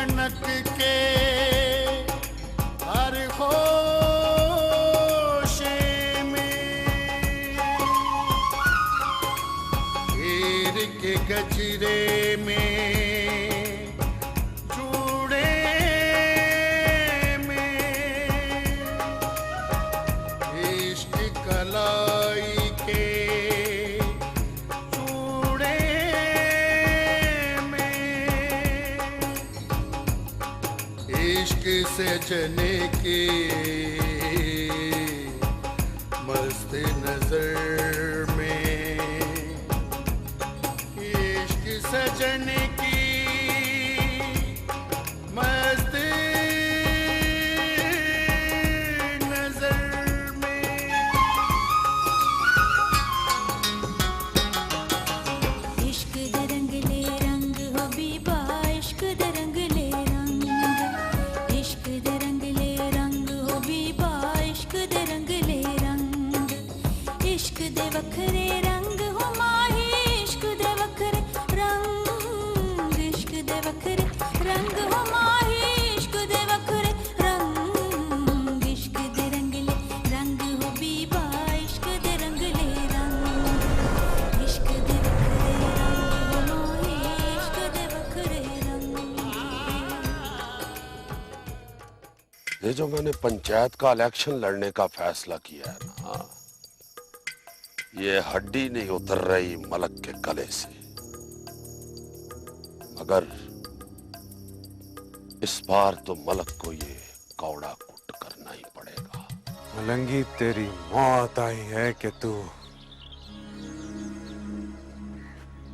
रौनक के हर होशे में हीर के गजरे में चूड़े में इश्क कलाई के चूड़े में इश्क सजने की मस्त नजर में इश्क सजने की मस्त नजर में। इश्क दे रंगले रंग हो बीबा, इश्क दे रंगले रंग, इश्क दे रंगले रंग हो बीबा, इश्क दे रंगले रंग, इश्क दे वखरे रंग हो माही, इश्क दे वखरे रंग, इश्क दे वखरे रंग हो माही, इश्क दे वखरे रंग, इश्क दे रंगले रंग हो बीबा, इश्क दे रंगले रंग, इश्क दे वखरे रंग हो माही, इश्क दे वखरे रंग। ये जो मैंने पंचायत का इलेक्शन लड़ने का फैसला किया है ना, ये हड्डी नहीं उतर रही मलक के गले से, मगर इस बार तो मलक को ये कौड़ा कुट करना ही पड़ेगा। मलंगी तेरी मौत आई है कि तू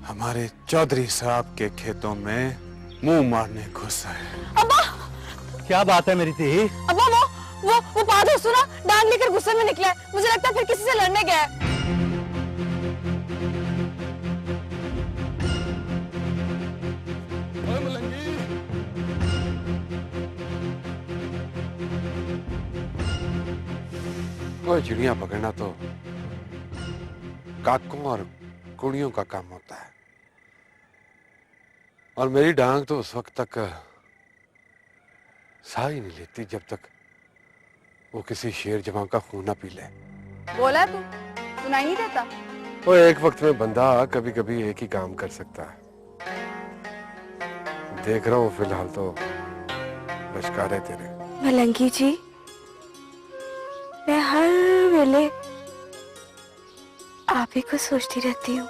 हमारे चौधरी साहब के खेतों में मुंह मारने घुसा है। अब्बा क्या बात है मेरी धी? अब्बा वो बहादुर सुना डांग लेकर गुस्से में निकला है। मुझे लगता है फिर किसी से लड़ने गया है। वो चिड़िया पकड़ना तो काकों और कुड़ियों का काम होता है, और मेरी डांग तो उस वक्त तक साह ही नहीं लेती जब तक वो किसी शेर जवान का खून ना पी ले। बोला तू सुनाई नहीं देता। वो एक वक्त में बंदा कभी कभी एक ही काम कर सकता है। देख रहा हूँ फिलहाल तो लश्कारे तेरे। मलंगी जी, मैं हर वेले आप ही को सोचती रहती हूँ।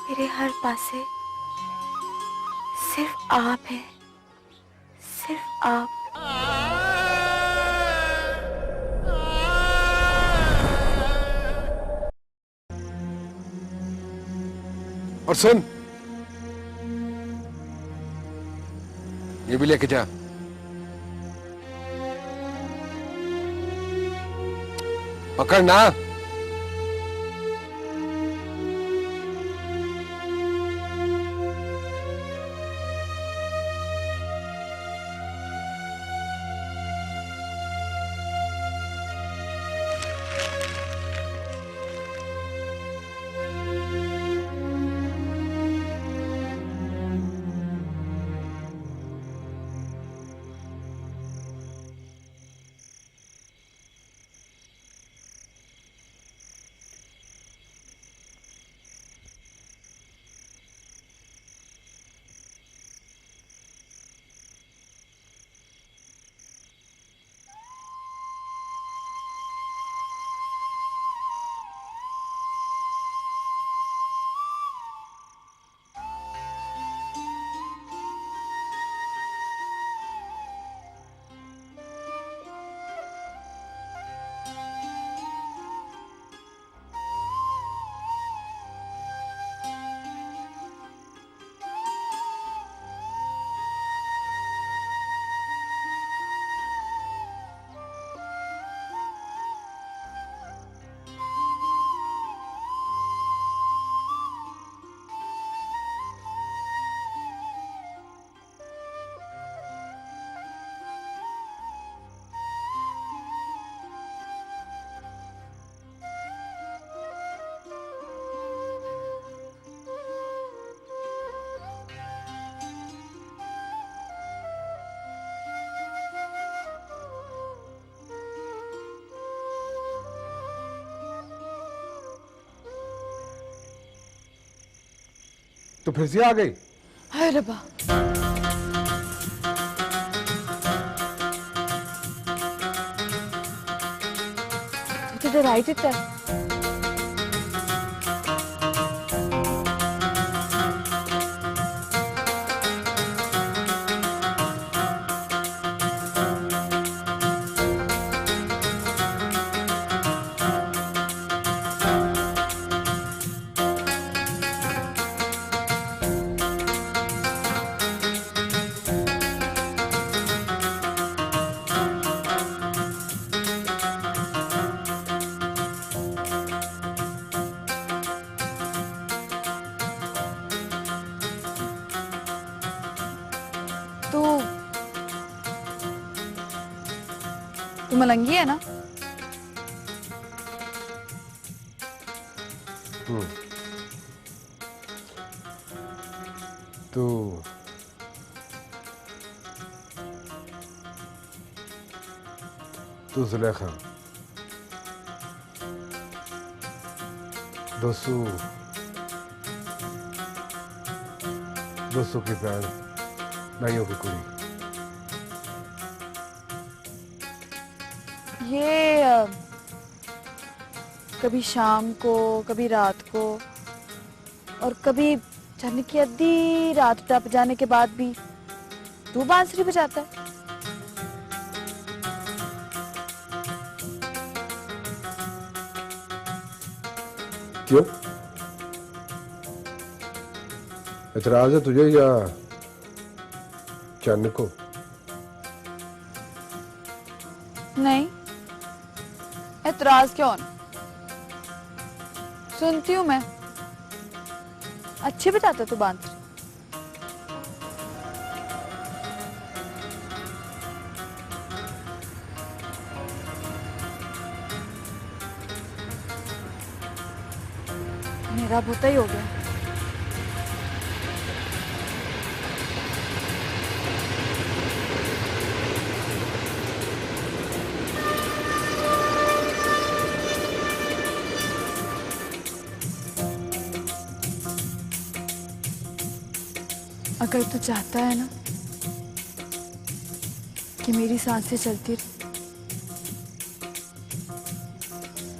मेरे हर पासे सिर्फ आप हैं, सिर्फ आप। और सुन, ये भी लेके जा। पकड़ना। तो फिर से आ गई। हाय रब्बा। तू तो राइट ही था। तू मलंगी है ना? तू जुलेखा दोस्तों की भैन नाइयों की कुड़ी। ये कभी शाम को, कभी रात को, और कभी जाने की आधी रात टप जाने के बाद भी तू बांसुरी बजाता है। क्यों? एतराज है तुझे या चन्न को? नहीं, एतराज क्यों? सुनती हूँ मैं, अच्छे बजाता तू बांसुरी। मेरा भूता ही हो गया। अगर तू चाहता है ना कि मेरी सांसें चलती रहे,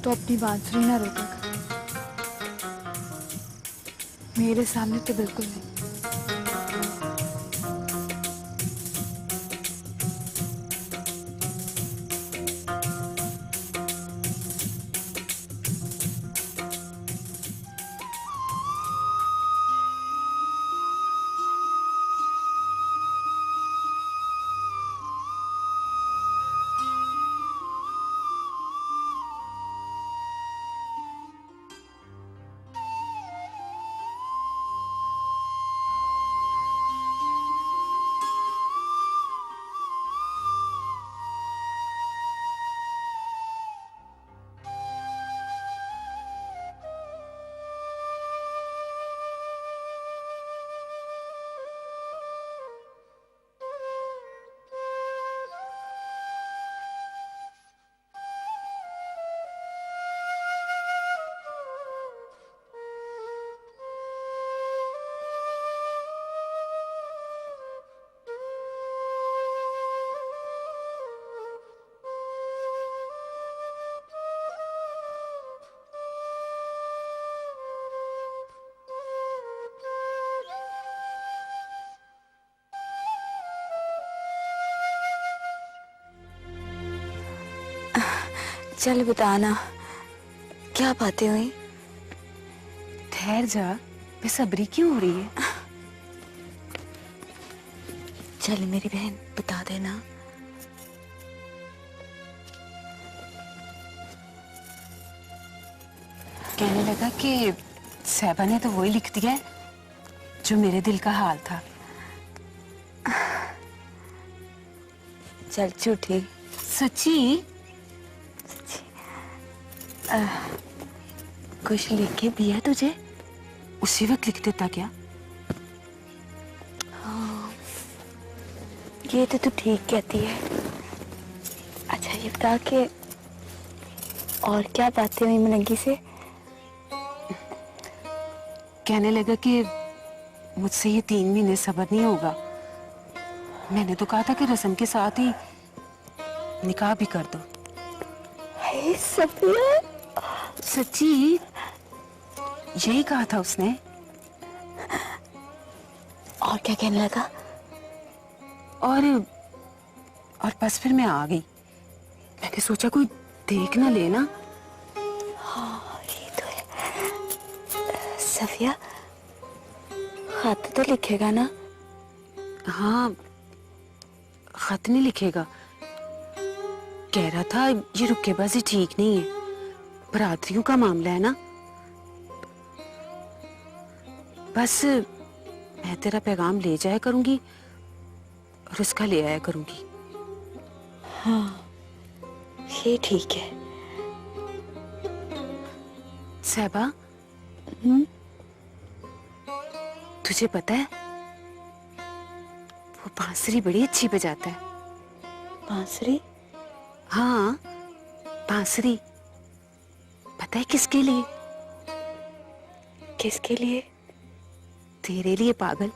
तो अपनी बांसुरी ना रोका कर। मेरे सामने तो बिल्कुल नहीं। चल बताना, क्या बातें हुई? ठहर जा, बेसब्री क्यों हो रही है? चल मेरी बहन, बता देना। कहने लगा कि साहबा ने तो वही लिख दिया है जो मेरे दिल का हाल था। चल झूठी। सच्ची? कुछ लिख के दिया तुझे? उसी वक्त लिख देता क्या? हाँ, ये तो तू ठीक कहती है। अच्छा ये बता के और क्या बातें हुई मलंगी से? कहने लगा कि मुझसे ये 3 महीने सब्र नहीं होगा। मैंने तो कहा था कि रस्म के साथ ही निकाह भी कर दो। हे सफिया, सच्ची यही कहा था उसने। और क्या कहने लगा? और बस फिर मैं आ गई। मैंने सोचा कोई देख ना लेना। ये तो है। सफिया, खत तो लिखेगा ना? हाँ, खत नहीं लिखेगा। कह रहा था ये रुक्केबाजी ठीक नहीं है, बरातियों का मामला है ना। बस मैं तेरा पैगाम ले जाया करूंगी और उसका ले आया करूंगी। हाँ, ये ठीक है। साहिबा, तुझे पता है वो बांसुरी बड़ी अच्छी बजाता है। बांसुरी? हाँ, बांसुरी। पता है किसके लिए? किसके लिए? तेरे लिए पागल।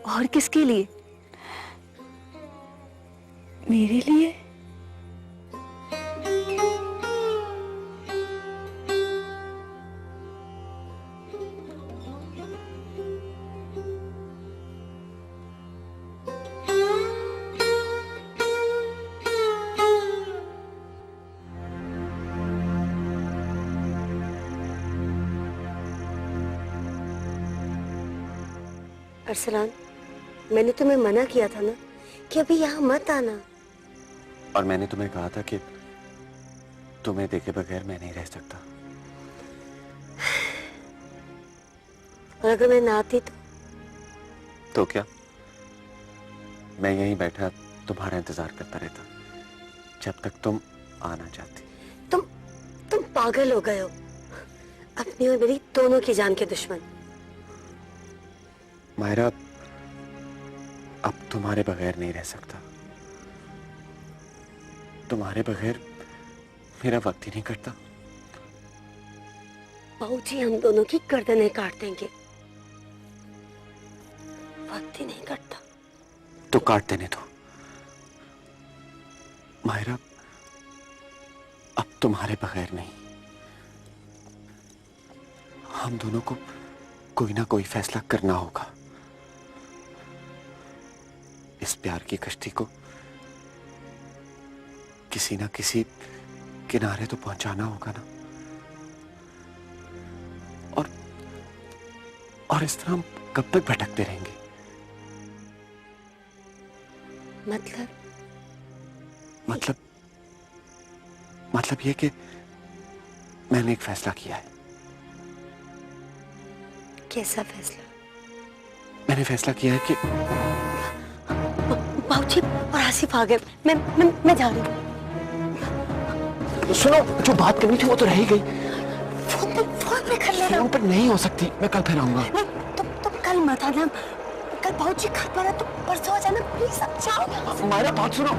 और किसके लिए? मेरे लिए? अरसलान, मैंने तुम्हें मना किया था ना कि अभी यहाँ मत आना। और मैंने तुम्हें कहा था कि तुम्हें देखे बगैर मैं नहीं रह सकता। और अगर मैं ना आती तो क्या? मैं यहीं बैठा तुम्हारा इंतजार करता रहता जब तक तुम आना चाहती। तुम पागल हो गए हो। अपनी और मेरी दोनों की जान के दुश्मन। मायरा, अब तुम्हारे बगैर नहीं रह सकता। तुम्हारे बगैर मेरा वक्त ही नहीं कटता। बाबूजी हम दोनों की गर्दनें काट देंगे। वक्त ही नहीं कटता। तो काट देने दो मायरा, अब तुम्हारे बगैर नहीं। हम दोनों को कोई ना कोई फैसला करना होगा। इस प्यार की कश्ती को किसी ना किसी किनारे तो पहुंचाना होगा ना। और इस तरह हम कब तक भटकते रहेंगे? मतलब ये कि मैंने एक फैसला किया है। कैसा फैसला? मैंने फैसला किया है कि बाबूजी और आसिफ आ गए। मैं जा रही हूँ। सुनो, जो बात करनी थी वो तो रह ही गई। फोन पे कर लेना। फोन पर नहीं हो सकती, मैं कल फिर आऊंगा। तुम कल मत आना। कल बाबूजी घर पर है, तुम परसों आ जाना प्लीज। अब जाओ। मायरा, बात सुनो।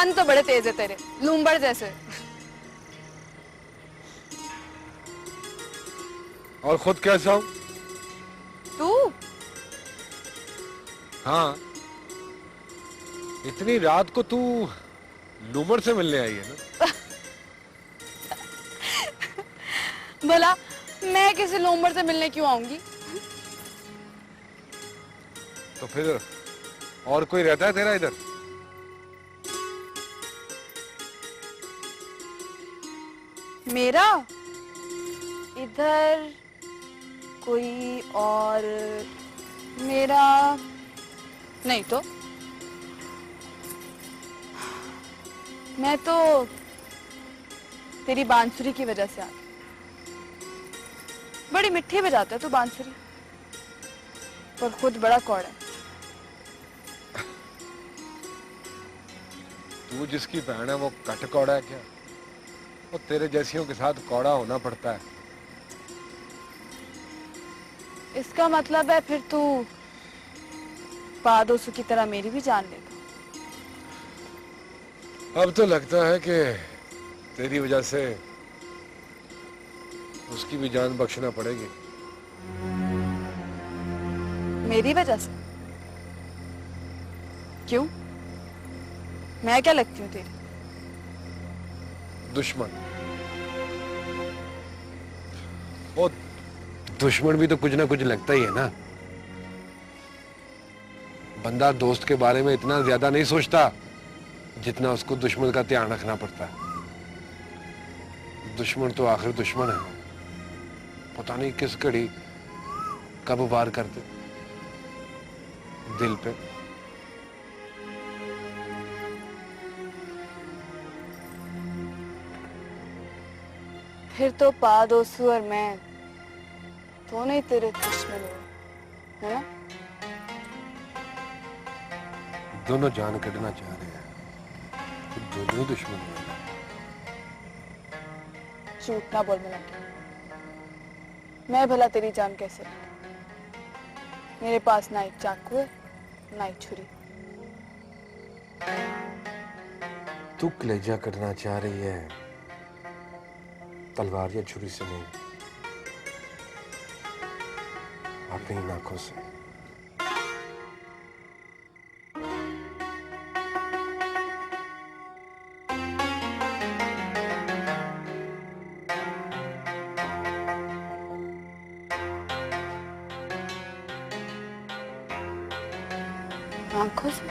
कान तो बड़े तेज है तेरे, लूंबड़ जैसे। और खुद कैसा हूं? तू हाँ, इतनी रात को तू लूमड़ से मिलने आई है ना? भला मैं किसी लूंबड़ से मिलने क्यों आऊंगी? तो फिर और कोई रहता है तेरा इधर? मेरा इधर कोई और मेरा नहीं तो। मैं तो तेरी बांसुरी की वजह से आ गई। बड़ी मिठी बजाता है तू बांसुरी, पर खुद बड़ा कौड़ा है। तू जिसकी बहन है वो कट कौड़ा है क्या? वो तेरे जैसियों के साथ कौड़ा होना पड़ता है। इसका मतलब है फिर तू पादोसू की तरह मेरी भी जान लेगा। अब तो लगता है कि तेरी वजह से उसकी भी जान बख्शना पड़ेगी। मेरी वजह से? क्यों? मैं क्या लगती हूँ तेरी? दुश्मन। वो दुश्मन भी तो कुछ ना कुछ लगता ही है ना। बंदा दोस्त के बारे में इतना ज्यादा नहीं सोचता जितना उसको दुश्मन का ध्यान रखना पड़ता है। दुश्मन तो आखिर दुश्मन है, पता नहीं किस घड़ी कब वार कर दे दिल पे। फिर तो पादोसू और मैं दोनों ही तेरे दुश्मन हुए, है ना? दोनों जान कटना चाह रहे हैं, तो दोनों ही दुश्मन हुए। झूठ ना बोल मिनट। मैं भला तेरी जान कैसे लूं? मेरे पास ना एक चाकू है ना एक छुरी। तू कलेजा कटना चाह रही है, तलवार या छुरी से नहीं, अपनी आंखों से। आंखों से?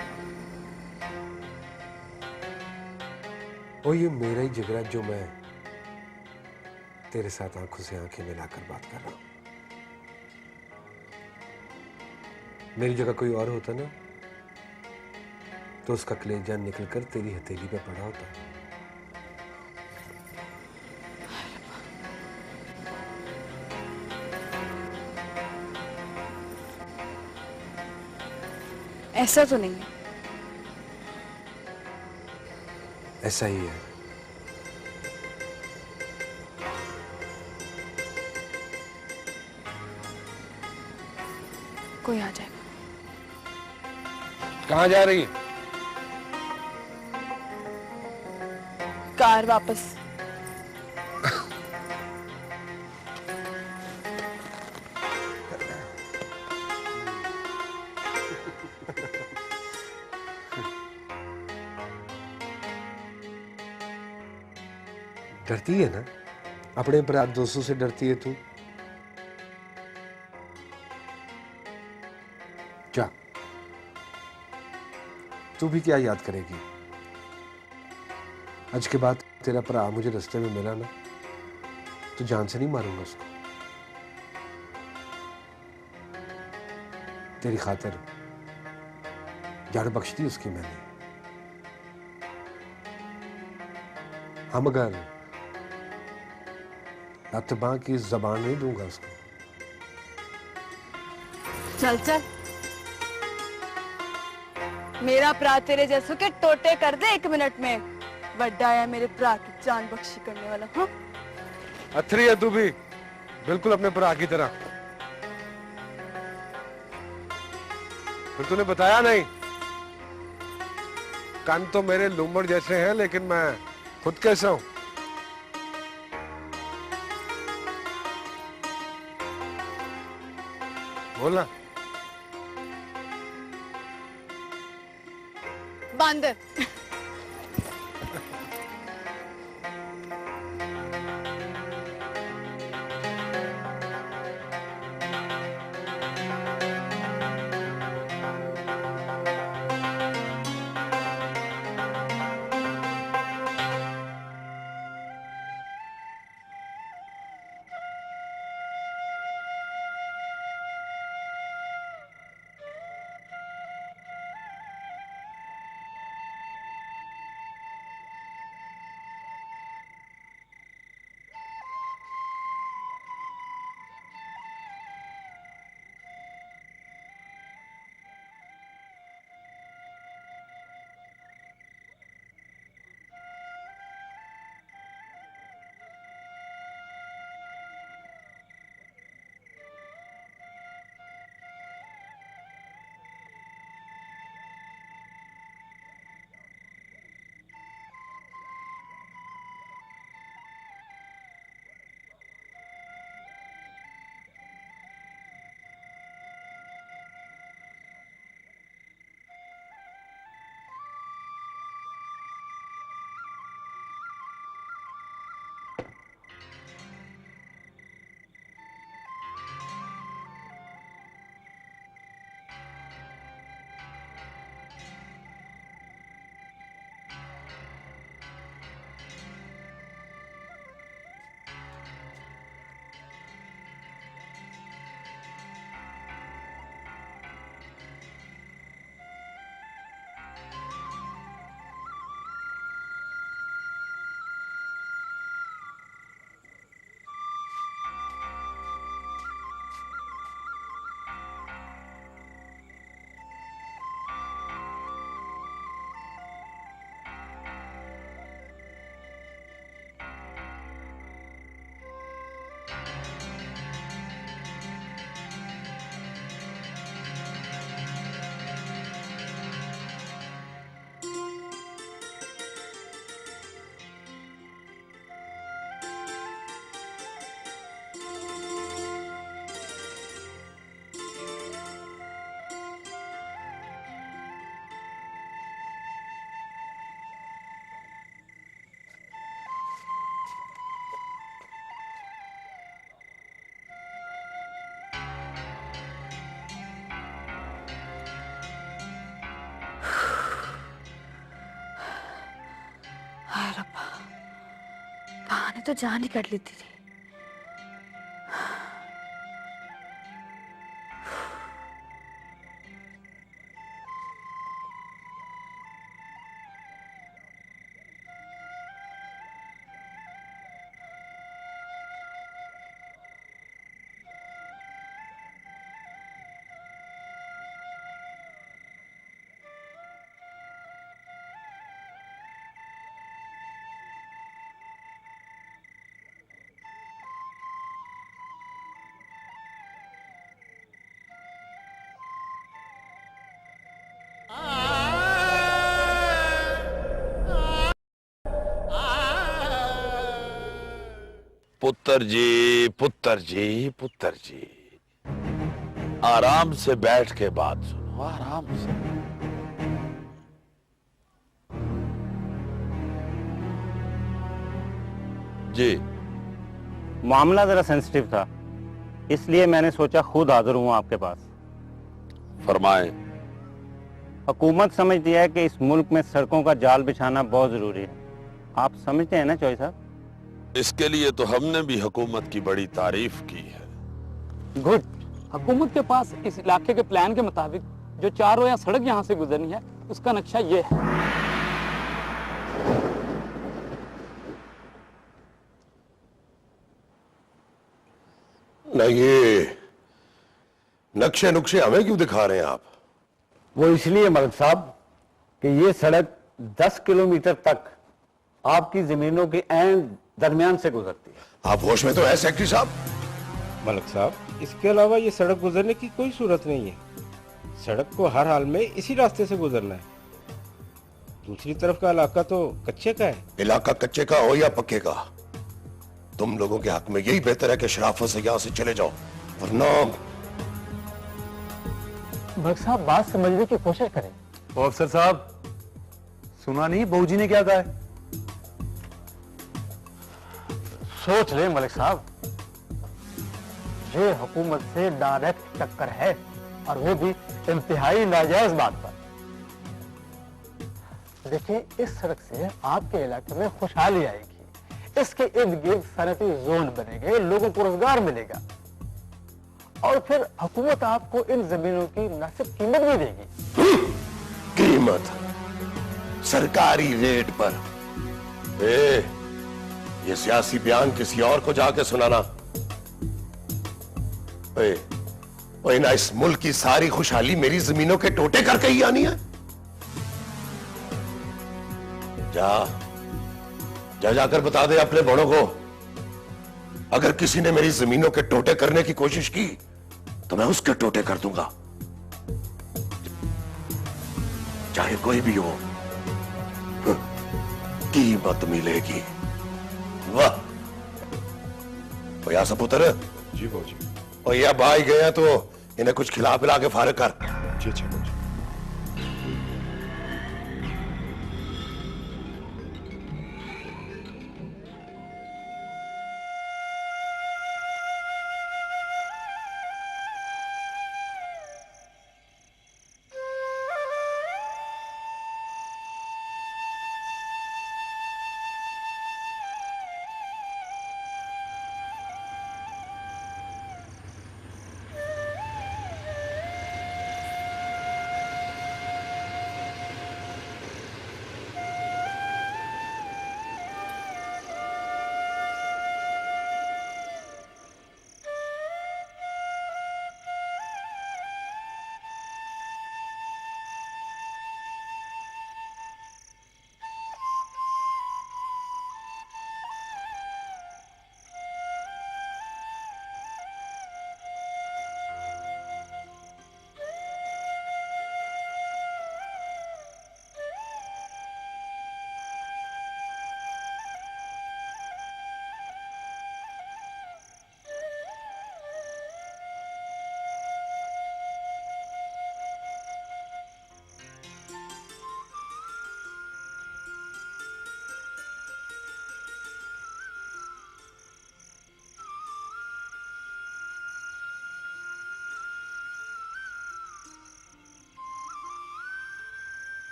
ओ ये मेरा ही जिगरा जो मैं तेरे साथ आंखों से आंखें मिलाकर बात कर रहा हूं। मेरी जगह कोई और होता ना तो उसका कलेजा निकलकर तेरी हथेली पे पड़ा होता। ऐसा तो नहीं है। ऐसा ही है। कोई आ जाएगा। कहां जा रही है? कार वापस। डरती है ना? अपने अपराध दोस्तों से डरती है तू? क्या तू भी क्या याद करेगी? आज के बाद तेरा भरा मुझे रास्ते में मिला ना तो जान से नहीं मारूंगा उसको। तेरी खातिर जान बख्श दी उसकी मैंने। हम अगर लत बां की जबान नहीं दूंगा उसको। चल चल, मेरा भरा तेरे जैसों के टोटे कर दे 1 मिनट में। बड्डा है मेरे भरा की जान बख्शी करने वाला। हाँ अथरी है तू भी, बिल्कुल अपने भरा की तरह। फिर तूने बताया नहीं, कान तो मेरे लूमड़ जैसे हैं, लेकिन मैं खुद कैसा हूं? बोला बंदर। हाय रब्बा, बहाने तो जान ही कट लेती थी। पुत्र जी, पुत्र जी, पुत्र जी, आराम से बैठ के बात सुनो, आराम से। जी, मामला जरा सेंसिटिव था, इसलिए मैंने सोचा खुद हाजिर हूं आपके पास। फरमाएं। हुकूमत समझती है कि इस मुल्क में सड़कों का जाल बिछाना बहुत जरूरी है। आप समझते हैं ना चौधरी साहब? इसके लिए तो हमने भी हुकूमत की बड़ी तारीफ की है। गुड। हुकूमत के पास इस इलाके के प्लान के मुताबिक जो 4 रोया सड़क यहाँ से गुजरनी है, उसका नक्शा ये है। नहीं, ये नक्शे नुक्शे हमें क्यों दिखा रहे हैं आप? वो इसलिए मलिक साहब कि ये सड़क 10 किलोमीटर तक आपकी जमीनों के एंड दरमियान से गुजरती है। आप होश में तो है सेक्रेटरी साहब? मलिक साहब, इसके अलावा ये सड़क गुजरने की कोई सूरत नहीं है। सड़क को हर हाल में इसी रास्ते से गुजरना है। दूसरी तरफ का इलाका तो कच्चे का है। इलाका कच्चे का हो या पक्के का, तुम लोगों के हक में यही बेहतर है कि शराफत से यहां से चले जाओ, वरना मलिक साहब बात समझने की कोशिश करें। ओ अफसर साहब, सुना नहीं बहूजी ने क्या कहा है? सोच ले मलिक साहब, ये हुकूमत से डायरेक्ट टक्कर है और वो भी इंतहाई नाजायज बात पर। देखिए, इस सड़क से आपके इलाके में खुशहाली आएगी, इसके इर्द गिर्द सनती जोन बनेंगे, लोगों को रोजगार मिलेगा और फिर हुकूमत आपको इन जमीनों की मुनासिब कीमत भी देगी। कीमत सरकारी रेट पर। ये सियासी बयान किसी और को जाके सुनाना। ना इस मुल्क की सारी खुशहाली मेरी जमीनों के टोटे करके ही आनी है। जाकर बता दे अपने बड़ों को, अगर किसी ने मेरी जमीनों के टोटे करने की कोशिश की तो मैं उसके टोटे कर दूंगा, चाहे कोई भी हो। कीमत मिलेगी। वाह भैया सपुत्र। जी बाबूजी। और ये भाई गए हैं तो इन्हें कुछ खिला पिला के फारिग कर। जी अच्छा बाबूजी।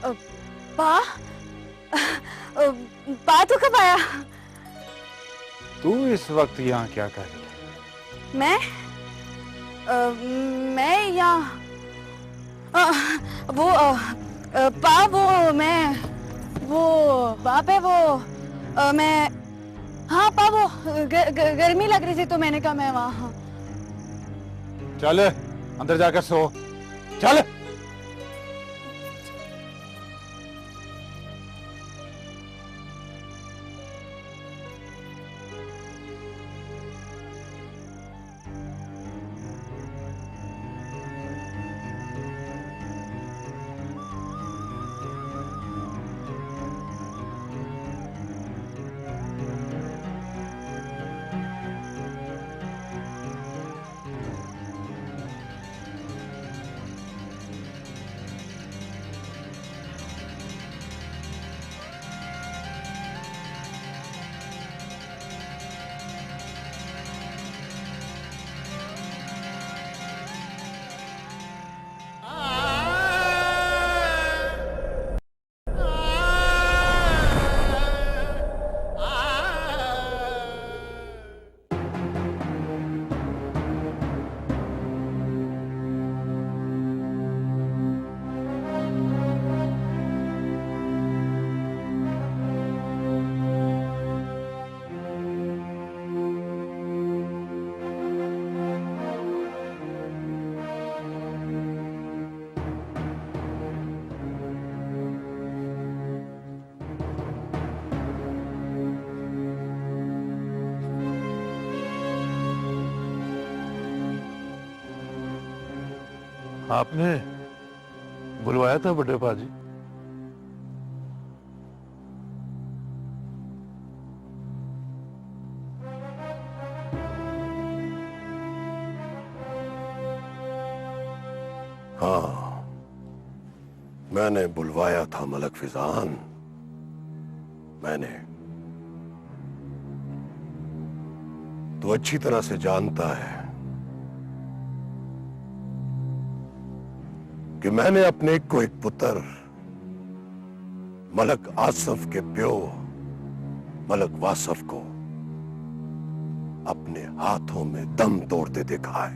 पा पा तो कब आया? तू इस वक्त यहाँ क्या कर रही है? मैं यहाँ वो पा वो मैं वो बाप है वो मैं हाँ पा वो गर्मी लग रही थी तो मैंने कहा मैं वहाँ। चल अंदर जाकर सो, चल। आपने बुलवाया था बड़े पाजी? हाँ, मैंने बुलवाया था मलक फिजान, मैंने। तो अच्छी तरह से जानता है कि मैंने अपने एक को एक पुत्र मलक आसफ के प्यो मलक वासफ को अपने हाथों में दम तोड़ते देखा है,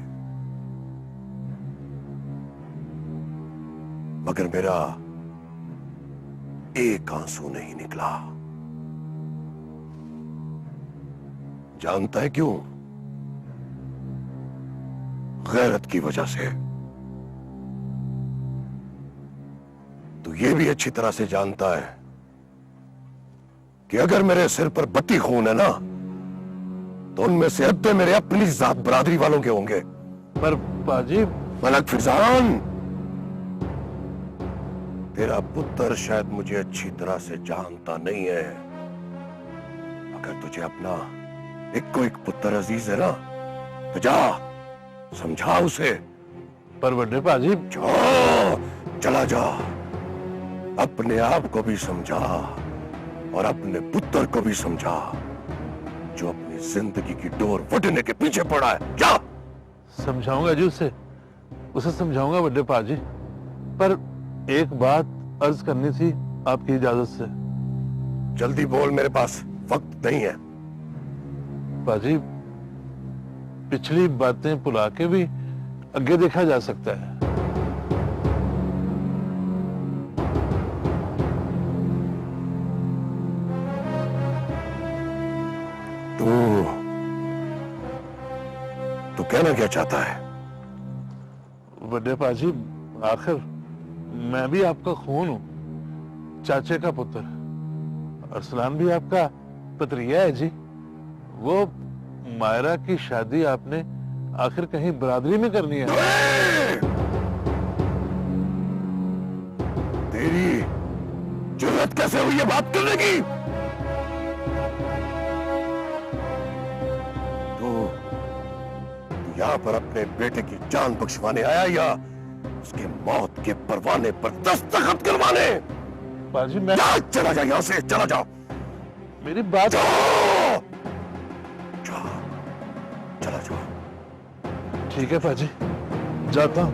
मगर मेरा एक आंसू नहीं निकला। जानता है क्यों? गैरत की वजह से। तो ये भी अच्छी तरह से जानता है कि अगर मेरे सिर पर बत्ती खून है ना, तो उनमें से अद्दे मेरे अपनी जात बरादरी वालों के होंगे। पर पाजी, मलक फिजान, तेरा पुत्र शायद मुझे अच्छी तरह से जानता नहीं है। अगर तुझे अपना एक को एक पुत्र अजीज है ना, तो जा समझा उसे। पर बड़े पाजी, चला जा, अपने आप को भी समझा और अपने पुत्र को भी समझा जो अपनी जिंदगी की डोर वटने के पीछे पड़ा है। जा। समझाऊंगा जी उसे समझाऊंगा बड़े पाजी। पर एक बात अर्ज करनी थी आपकी इजाजत से। जल्दी बोल, मेरे पास वक्त नहीं है। पाजी, पिछली बातें भुला के भी आगे देखा जा सकता है। तू कहना क्या चाहता है? बड़े पाजी, आखिर मैं भी आपका खून हूं, चाचे का पुत्र। अरसलान भी आपका पतरिया है जी। वो मायरा की शादी आपने आखिर कहीं बरादरी में करनी है। तेरी जुर्रत कैसे हुई है बात करने की? तू यहाँ पर अपने बेटे की जान बख्शवाने आया या उसकी मौत के परवाने पर दस्तखत करवाने? पाजी, मैं चला जा यहाँ से, चला जा। मेरी बात चला जा। ठीक है पाजी, जाता हूं।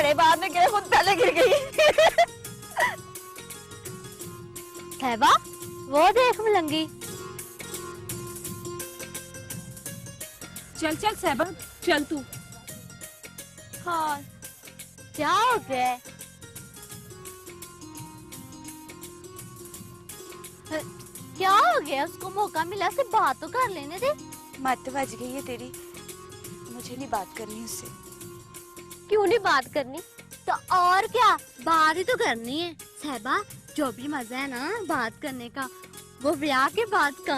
मेरे बाद में गिरे, खुद पहले गिर गई। सहबा, वो देख मलंगी। चल चल सहबा, चल तू। हाँ, क्या हो गया? क्या हो गया? उसको मौका मिला, से बात तो कर लेने दे। मत बज गई है तेरी, मुझे नहीं बात करनी उससे। क्यों नहीं बात करनी? तो और क्या, बात ही तो करनी है। सहबा, जो भी मजा है ना बात करने का, वो ब्याह के बाद का।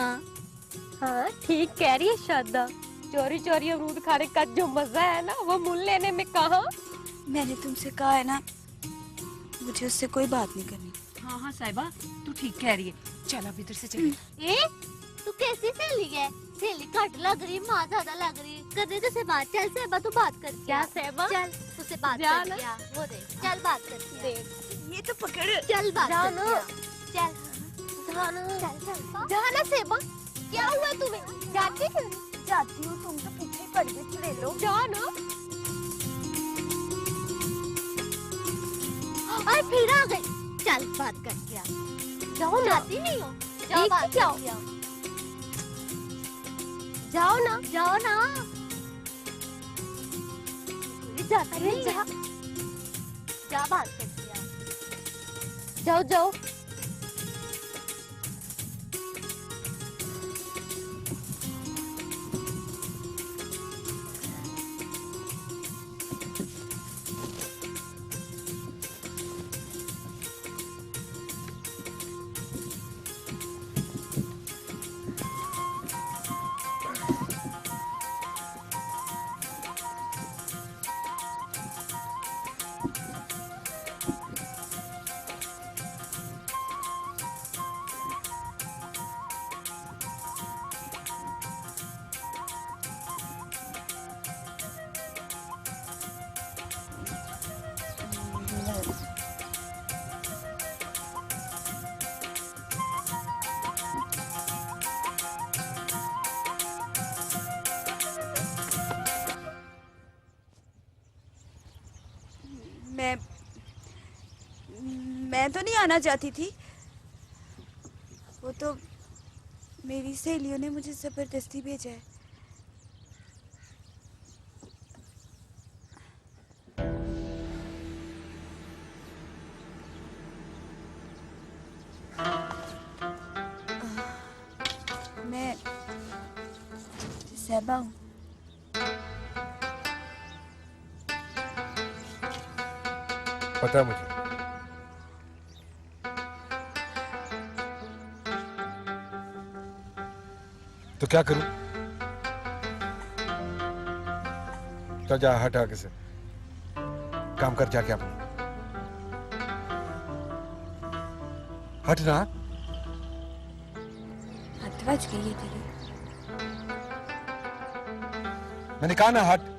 हाँ, ठीक कह रही है श्रद्धा। चोरी चोरी अमरूद खाने का जो मजा है ना, वो मूल लेने में कहा। मैंने तुमसे कहा है ना, मुझे उससे कोई बात नहीं करनी। हाँ हाँ साहिबा, तू ठीक कह रही है। चल अब इधर से चल। ए, तू कैसी सहेली है? सहेली घट लग रही, माँ ज्यादा लग रही। करने तो से बात। चल सहबा, तू बात कर। क्या सहबा? चल, तुझसे बात कर क्या? वो देख, चल बात कर। देख, ये तो पकड़। चल बात कर। चल, जाना सहबा। क्या हुआ तुम्हें? जाती क्यों? जाती हूँ, तुम तो पीछे पड़ गए, ले लो। जाना। और फिर आ गई। चल बात करके आ। जाओ ना। जाती नहीं हो? जाओ बात करके आओ। जाओ ना, जाओ ना। जाता नहीं, जा। जा बात करके आ। जाओ जाओ। मैं तो नहीं आना चाहती थी, वो तो मेरी सहेलियों ने मुझे जबरदस्ती भेजा है। मैं सहबा हूँ। पता है मुझे। तो क्या करूं? तो जा, हट आगे से, काम कर जाके अपना। हट ना। हट बज गई है तेरी। मैंने कहा ना हट।